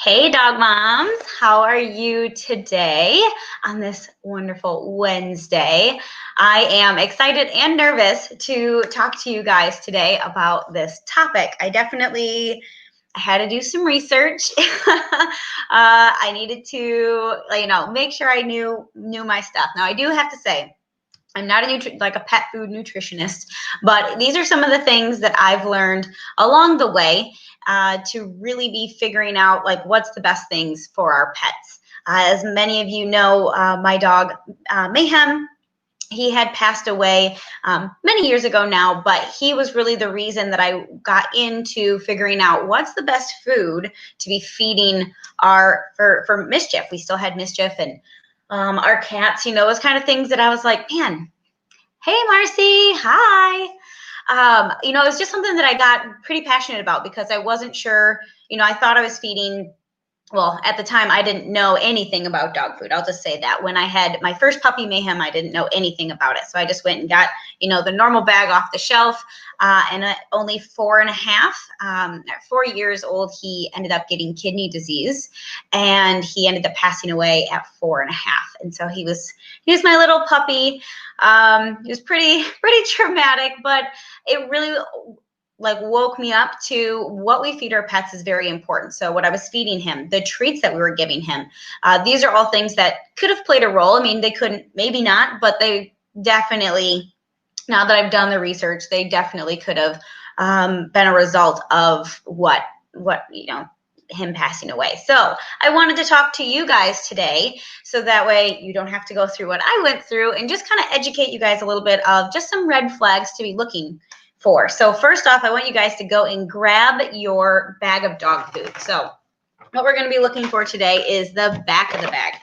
Hey dog moms, how are you today on this wonderful Wednesday? I am excited and nervous to talk to you guys today about this topic. I had to do some research. I needed to, make sure I knew my stuff. Now I do have to say, I'm not a pet food nutritionist, but these are some of the things that I've learned along the way to really be figuring out what's the best things for our pets. As many of you know, my dog Mayhem, he had passed away many years ago now, but he was really the reason that I got into figuring out what's the best food to be feeding for Mischief. We still had Mischief and our cats, those kind of things that I was like, man, hey, Marcy, hi. It was just something that I got pretty passionate about because I wasn't sure, I thought I was feeding. Well, at the time, I didn't know anything about dog food. I'll just say that. When I had my first puppy, Mayhem, I didn't know anything about it. So I just went and got, the normal bag off the shelf. And at only 4.5, at 4 years old, he ended up getting kidney disease. And he ended up passing away at 4.5. And so he was my little puppy. It was pretty traumatic, but it really woke me up to what we feed our pets is very important. So what I was feeding him, the treats that we were giving him, these are all things that could have played a role. I mean, they couldn't, maybe not, but they definitely, now that I've done the research, they definitely could have been a result of what him passing away. So I wanted to talk to you guys today so that way you don't have to go through what I went through and just kind of educate you guys a little bit of just some red flags to be looking for. So first off, I want you guys to go and grab your bag of dog food. So what we're going to be looking for today is the back of the bag.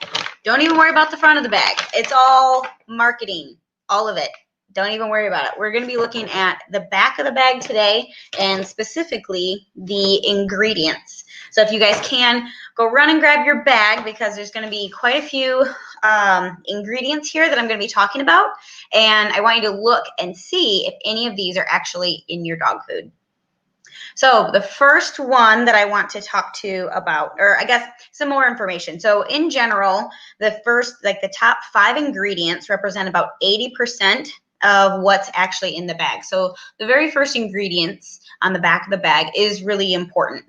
Don't even worry about the front of the bag. It's all marketing, all of it. Don't even worry about it. We're going to be looking at the back of the bag today and specifically the ingredients. So if you guys can, go run and grab your bag because there's going to be quite a few ingredients here that I'm going to be talking about. And I want you to look and see if any of these are actually in your dog food. So the first one that I want to talk to you about, or I guess some more information. So in general, the top 5 ingredients represent about 80% of what's actually in the bag. So the very first ingredients on the back of the bag is really important.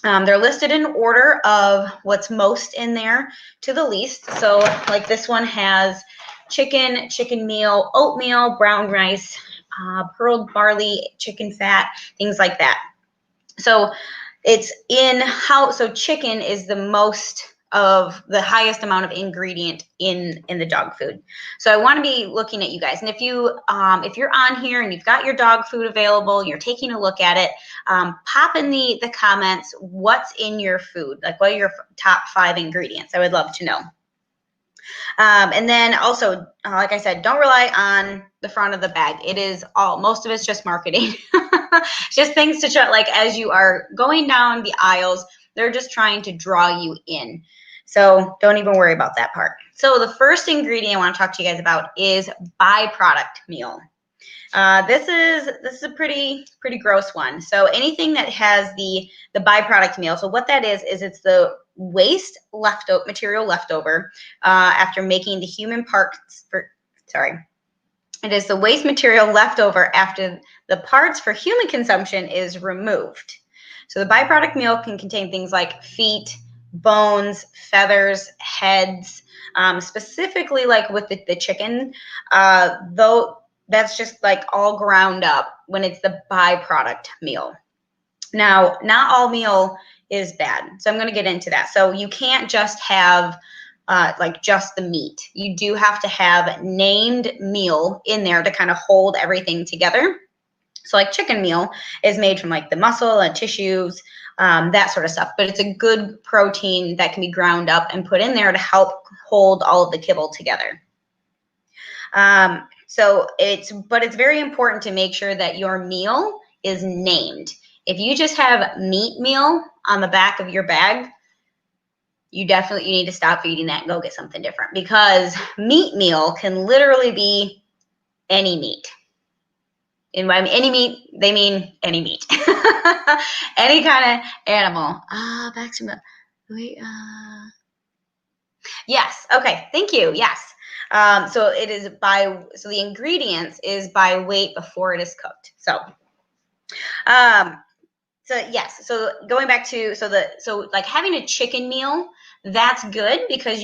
They're listed in order of what's most in there to the least. So like this one has chicken meal, oatmeal, brown rice, pearled barley, chicken fat, things like that. So so chicken is the most of the highest amount of ingredient in the dog food. So I want to be looking at you guys. And if you're on here and you've got your dog food available, you're taking a look at it, pop in the comments what's in your food, like what are your top 5 ingredients. I would love to know. And then also, like I said, don't rely on the front of the bag. Most of it's just marketing. Just things to try, as you are going down the aisles, they're just trying to draw you in. So don't even worry about that part. So the first ingredient I want to talk to you guys about is byproduct meal. This is a pretty gross one. So anything that has the byproduct meal. So what that is it's the waste material leftover after making the human parts It is the waste material left over after the parts for human consumption is removed. So the byproduct meal can contain things like feet, bones, feathers, heads, specifically with the chicken, though that's just all ground up when it's the byproduct meal. Now, not all meal is bad, so I'm going to get into that. So you can't just have just the meat. You do have to have named meal in there to kind of hold everything together. So chicken meal is made from the muscle and tissues, that sort of stuff. But it's a good protein that can be ground up and put in there to help hold all of the kibble together. But it's very important to make sure that your meal is named. If you just have meat meal on the back of your bag, you need to stop feeding that and go get something different, because meat meal can literally be any meat. And by any meat, they mean any meat. Any kind of animal. Back to Wait, yes. Okay. Thank you. Yes. So it is so the ingredients is by weight before it is cooked. Um, so yes, so going back to so like having a chicken meal, that's good because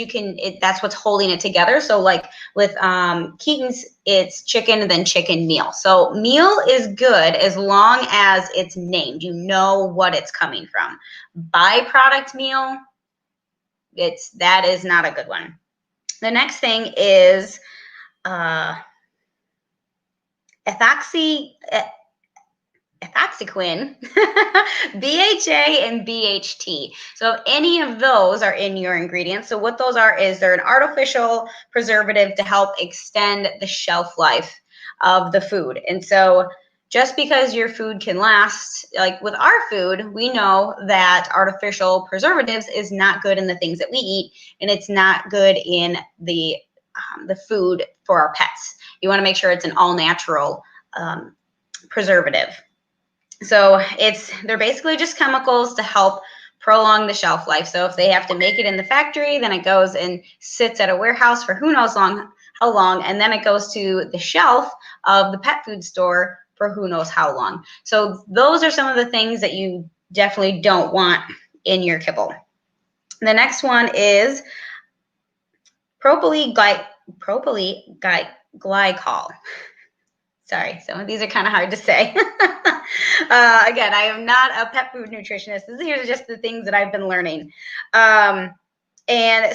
that's what's holding it together. So like with Keaton's, it's chicken and then chicken meal. So meal is good as long as it's named. You know what it's coming from. Byproduct meal, that is not a good one. The next thing is ethoxy. Ethoxyquin, BHA, and BHT. So if any of those are in your ingredients, so what those are is they're an artificial preservative to help extend the shelf life of the food. And so just because your food can last, like with our food, we know that artificial preservatives is not good in the things that we eat, and it's not good in the food for our pets. You want to make sure it's an all natural preservative. So they're basically just chemicals to help prolong the shelf life. So if they have to make it in the factory, then it goes and sits at a warehouse for who knows how long, and then it goes to the shelf of the pet food store for who knows how long. So those are some of the things that you definitely don't want in your kibble. The next one is glycol. Sorry, some of these are kind of hard to say. Again, I am not a pet food nutritionist. These are just the things that I've been learning. And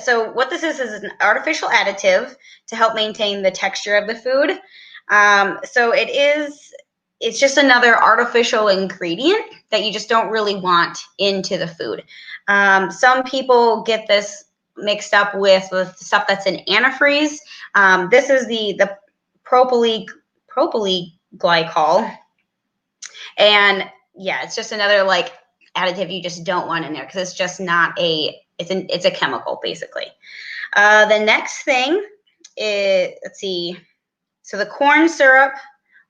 so what this is an artificial additive to help maintain the texture of the food. So it's just another artificial ingredient that you just don't really want into the food. Some people get this mixed up with stuff that's in antifreeze. This is the propylene glycol, and yeah, it's just another like additive you just don't want in there because it's just not it's a chemical basically. The next thing is, let's see, so the corn syrup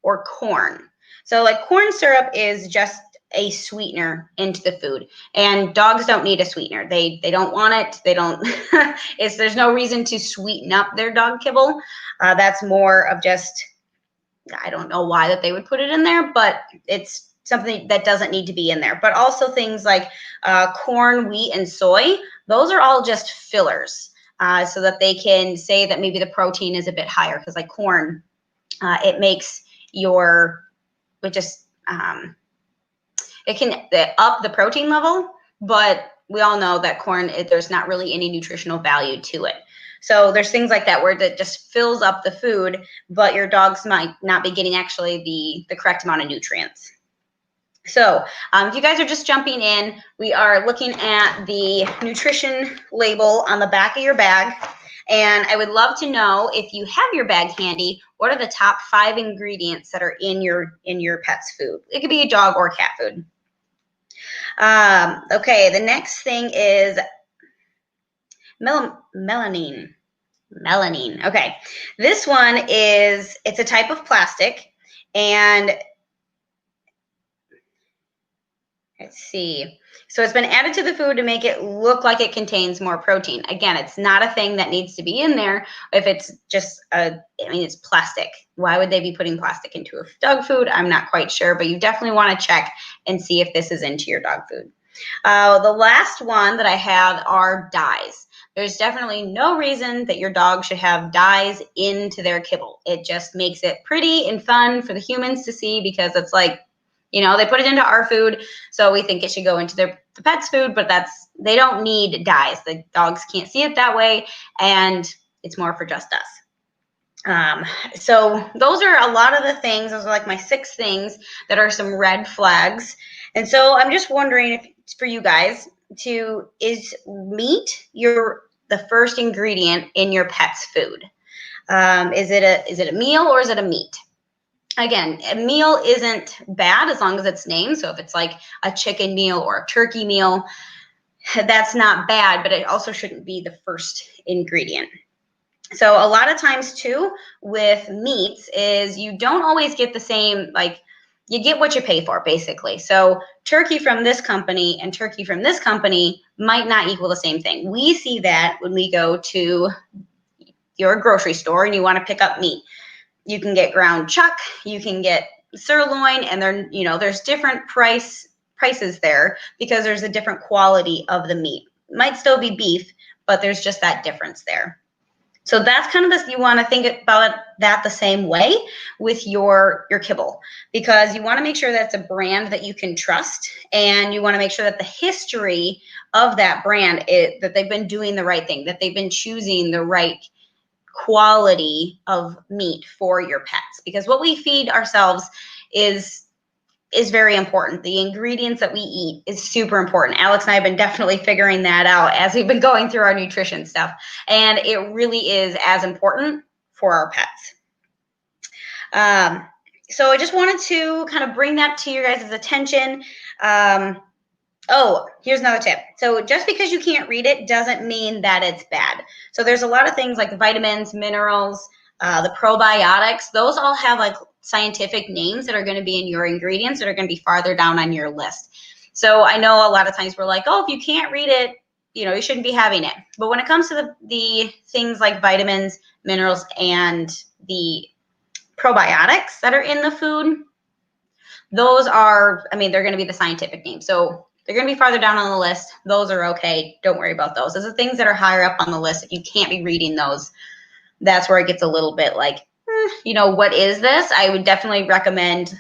or corn. So like corn syrup is just a sweetener into the food, and dogs don't need a sweetener. They don't want it. They don't. There's no reason to sweeten up their dog kibble. That's more of just, I don't know why that they would put it in there, but it's something that doesn't need to be in there. But also things like corn, wheat, and soy, those are all just fillers so that they can say that maybe the protein is a bit higher, because like corn, it makes it can up the protein level, but we all know that corn, there's not really any nutritional value to it. So there's things like that where it just fills up the food, but your dogs might not be getting actually the correct amount of nutrients. So if you guys are just jumping in, we are looking at the nutrition label on the back of your bag. And I would love to know, if you have your bag handy, what are the top 5 ingredients that are in your pet's food? It could be a dog or cat food. Okay, the next thing is melamine. Okay, this one it's a type of plastic, and let's see. So it's been added to the food to make it look like it contains more protein. Again, it's not a thing that needs to be in there. If it's just it's plastic. Why would they be putting plastic into a dog food? I'm not quite sure, but you definitely want to check and see if this is into your dog food. The last one that I have are dyes. There's definitely no reason that your dog should have dyes into their kibble. It just makes it pretty and fun for the humans to see, because it's like, they put it into our food, so we think it should go into the pet's food, but they don't need dyes. The dogs can't see it that way, and it's more for just us. So those are a lot of the things. Those are like my 6 things that are some red flags. And so I'm just wondering if for you guys, is meat the first ingredient in your pet's food? Is it a meal or is it a meat? Again, a meal isn't bad as long as it's named. So if it's like a chicken meal or a turkey meal, that's not bad, but it also shouldn't be the first ingredient. So a lot of times too with meats is you don't always get the same, like you get what you pay for, basically. So turkey from this company and turkey from this company might not equal the same thing. We see that when we go to your grocery store and you want to pick up meat. You can get ground chuck, you can get sirloin, and there's different prices there because there's a different quality of the meat. It might still be beef, but there's just that difference there. So that's kind of this, you want to think about that the same way with your kibble, because you want to make sure that it's a brand that you can trust, and you want to make sure that the history of that brand that they've been doing the right thing, that they've been choosing the right quality of meat for your pets, because what we feed ourselves is very important. The ingredients that we eat is super important. Alex and I have been definitely figuring that out as we've been going through our nutrition stuff, and it really is as important for our pets. So I just wanted to kind of bring that to your guys' attention. Oh, here's another tip. So just because you can't read it doesn't mean that it's bad. So there's a lot of things like the vitamins, minerals, the probiotics. Those all have like scientific names that are going to be in your ingredients that are going to be farther down on your list. So I know a lot of times we're like, oh, if you can't read it, you shouldn't be having it. But when it comes to the things like vitamins, minerals, and the probiotics that are in the food, those are, they're going to be the scientific name. So they're going to be farther down on the list. Those are okay. Don't worry about those. Those are things that are higher up on the list. If you can't be reading those, that's where it gets a little bit like, what is this? I would definitely recommend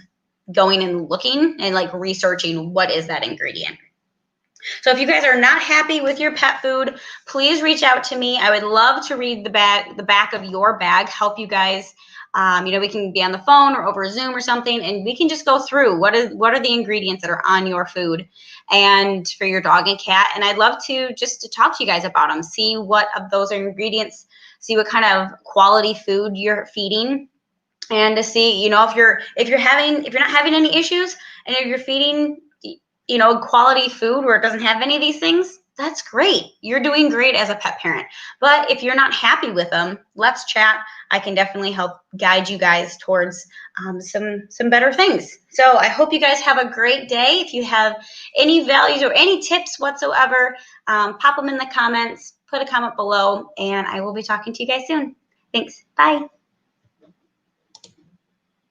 going and looking and like researching what is that ingredient. So if you guys are not happy with your pet food, please reach out to me. I would love to read the back of your bag, help you guys. We can be on the phone or over Zoom or something, and we can just go through what are the ingredients that are on your food and for your dog and cat. And I'd love to talk to you guys about them, see what of those ingredients, see what kind of quality food you're feeding, and to see, if you're not having any issues and if you're feeding, quality food where it doesn't have any of these things, that's great. You're doing great as a pet parent. But if you're not happy with them, let's chat. I can definitely help guide you guys towards some better things. So I hope you guys have a great day. If you have any values or any tips whatsoever, pop them in the comments, put a comment below, and I will be talking to you guys soon. Thanks. Bye.